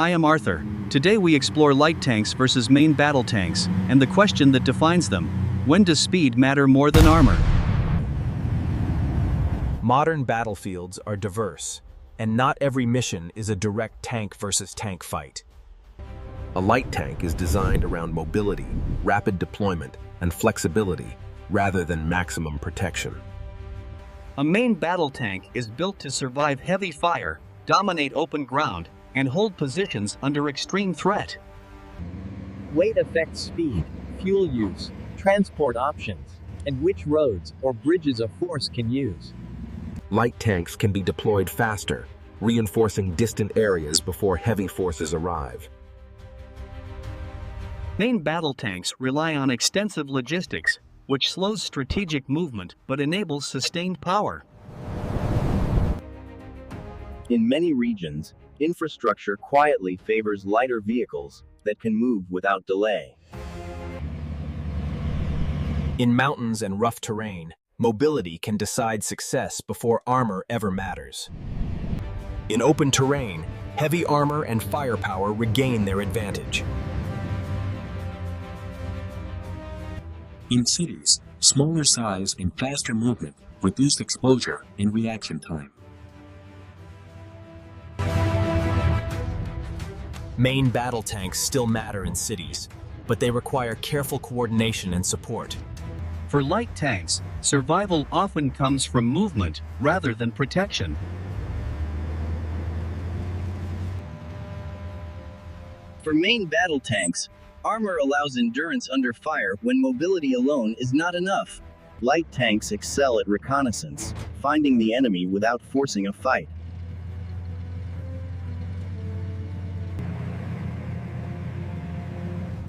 I am Arthur. Today we explore light tanks versus main battle tanks, and the question that defines them: when does speed matter more than armor? Modern battlefields are diverse, and not every mission is a direct tank versus tank fight. A light tank is designed around mobility, rapid deployment, and flexibility, rather than maximum protection. A main battle tank is built to survive heavy fire, dominate open ground, and hold positions under extreme threat. Weight affects speed, fuel use, transport options, and which roads or bridges a force can use. Light tanks can be deployed faster, reinforcing distant areas before heavy forces arrive. Main battle tanks rely on extensive logistics, which slows strategic movement but enables sustained power. In many regions, infrastructure quietly favors lighter vehicles that can move without delay. In mountains and rough terrain, mobility can decide success before armor ever matters. In open terrain, heavy armor and firepower regain their advantage. In cities, smaller size and faster movement reduce exposure and reaction time. Main battle tanks still matter in cities, but they require careful coordination and support. For light tanks, survival often comes from movement rather than protection. For main battle tanks, armor allows endurance under fire when mobility alone is not enough. Light tanks excel at reconnaissance, finding the enemy without forcing a fight.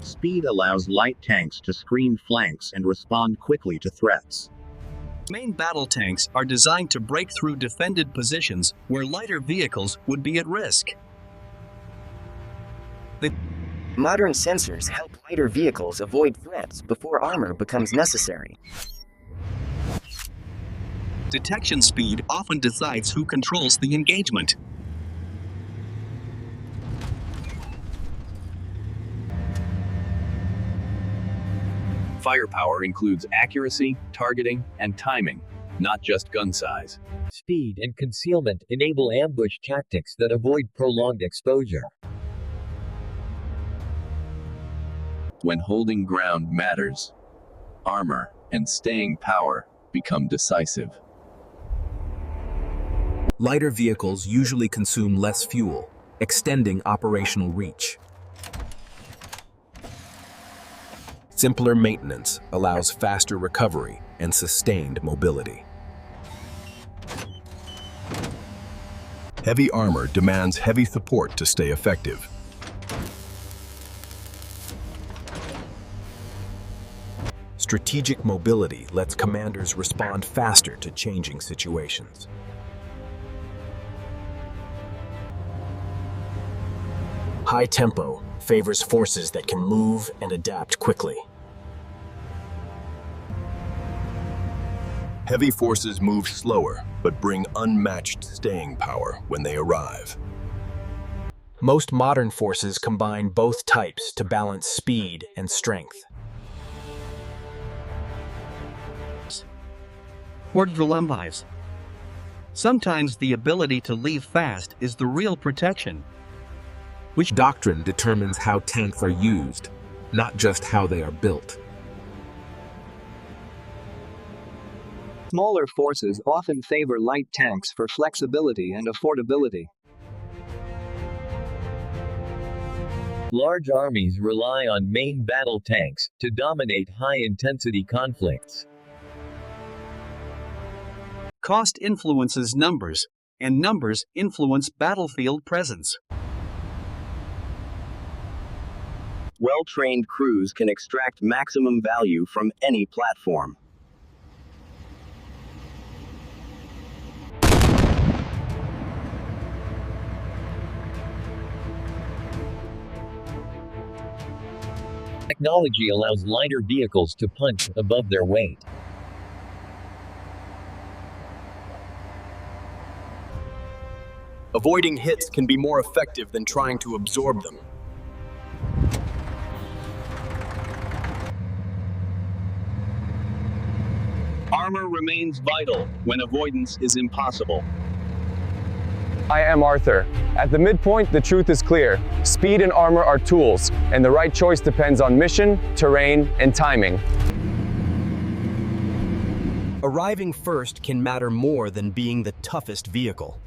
Speed allows light tanks to screen flanks and respond quickly to threats. Main battle tanks are designed to break through defended positions where lighter vehicles would be at risk. Modern sensors help lighter vehicles avoid threats before armor becomes necessary. Detection speed often decides who controls the engagement. Firepower includes accuracy, targeting, and timing, not just gun size. Speed and concealment enable ambush tactics that avoid prolonged exposure. When holding ground matters, armor and staying power become decisive. Lighter vehicles usually consume less fuel, extending operational reach. Simpler maintenance allows faster recovery and sustained mobility. Heavy armor demands heavy support to stay effective. Strategic mobility lets commanders respond faster to changing situations. High tempo favors forces that can move and adapt quickly. Heavy forces move slower, but bring unmatched staying power when they arrive. Most modern forces combine both types to balance speed and strength. Lives. Sometimes the ability to leave fast is the real protection. Which doctrine determines how tanks are used, not just how they are built. Smaller forces often favor light tanks for flexibility and affordability. Large armies rely on main battle tanks to dominate high-intensity conflicts. Cost influences numbers, and numbers influence battlefield presence. Well-trained crews can extract maximum value from any platform. Technology allows lighter vehicles to punch above their weight. Avoiding hits can be more effective than trying to absorb them. Armor remains vital when avoidance is impossible. I am Arthur. At the midpoint, the truth is clear. Speed and armor are tools, and the right choice depends on mission, terrain, and timing. Arriving first can matter more than being the toughest vehicle.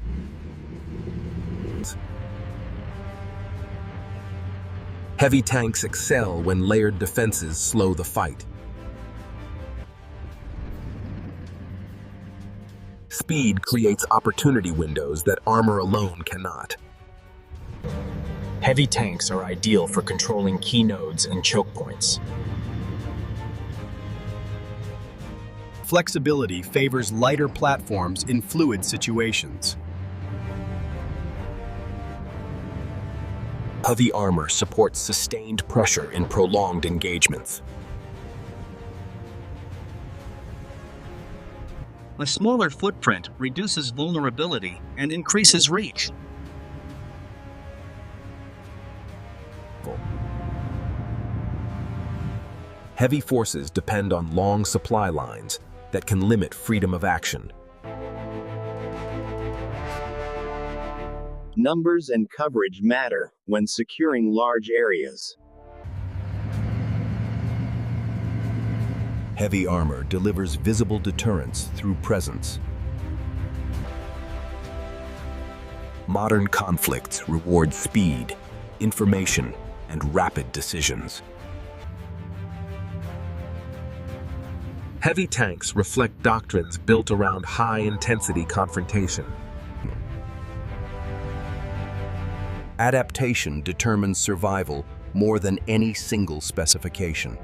Heavy tanks excel when layered defenses slow the fight. Speed creates opportunity windows that armor alone cannot. Heavy tanks are ideal for controlling key nodes and choke points. Flexibility favors lighter platforms in fluid situations. Heavy armor supports sustained pressure in prolonged engagements. A smaller footprint reduces vulnerability and increases reach. Heavy forces depend on long supply lines that can limit freedom of action. Numbers and coverage matter when securing large areas. Heavy armor delivers visible deterrence through presence. Modern conflicts reward speed, information, and rapid decisions. Heavy tanks reflect doctrines built around high-intensity confrontation. Adaptation determines survival more than any single specification.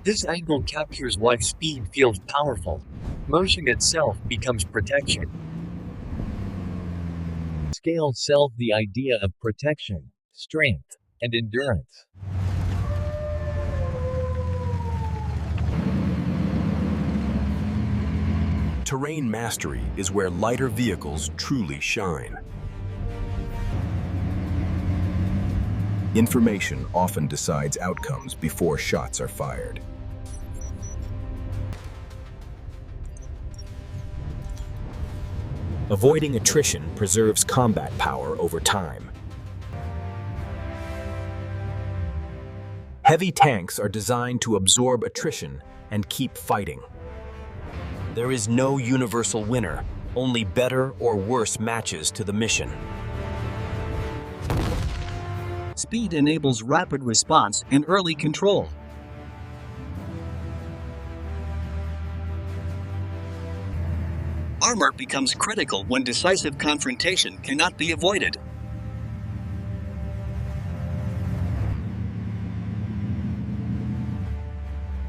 This angle captures why speed feels powerful. Motion itself becomes protection. Scale sells the idea of protection, strength, and endurance. Terrain mastery is where lighter vehicles truly shine. Information often decides outcomes before shots are fired. Avoiding attrition preserves combat power over time. Heavy tanks are designed to absorb attrition and keep fighting. There is no universal winner, only better or worse matches to the mission. Speed enables rapid response and early control. Armor becomes critical when decisive confrontation cannot be avoided.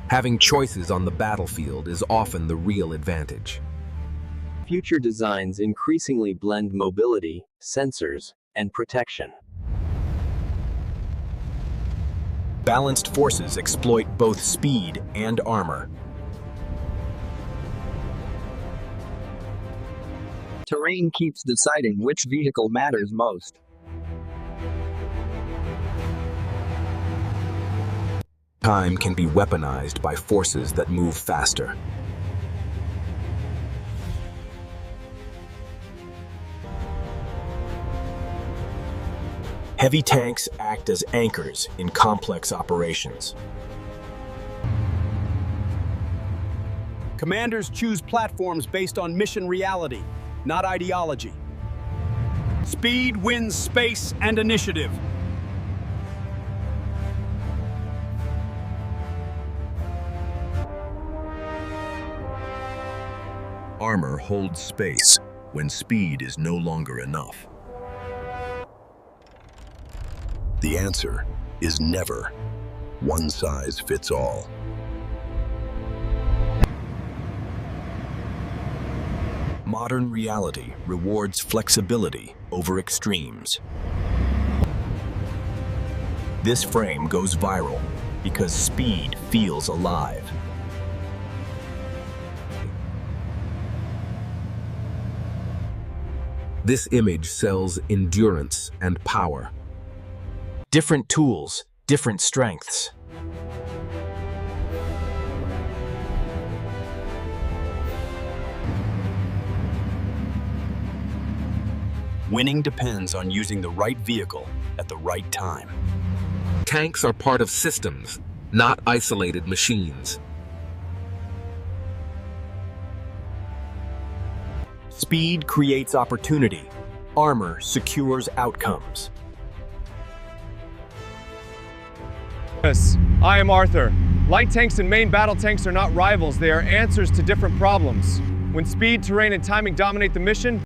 Having choices on the battlefield is often the real advantage. Future designs increasingly blend mobility, sensors, and protection. Balanced forces exploit both speed and armor. Terrain keeps deciding which vehicle matters most. Time can be weaponized by forces that move faster. Heavy tanks act as anchors in complex operations. Commanders choose platforms based on mission reality, not ideology. Speed wins space and initiative. Armor holds space when speed is no longer enough. The answer is never one size fits all. Modern reality rewards flexibility over extremes. This frame goes viral because speed feels alive. This image sells endurance and power. Different tools, different strengths. Winning depends on using the right vehicle at the right time. Tanks are part of systems, not isolated machines. Speed creates opportunity. Armor secures outcomes. Yes, I am Arthur. Light tanks and main battle tanks are not rivals, they are answers to different problems. When speed, terrain, and timing dominate the mission,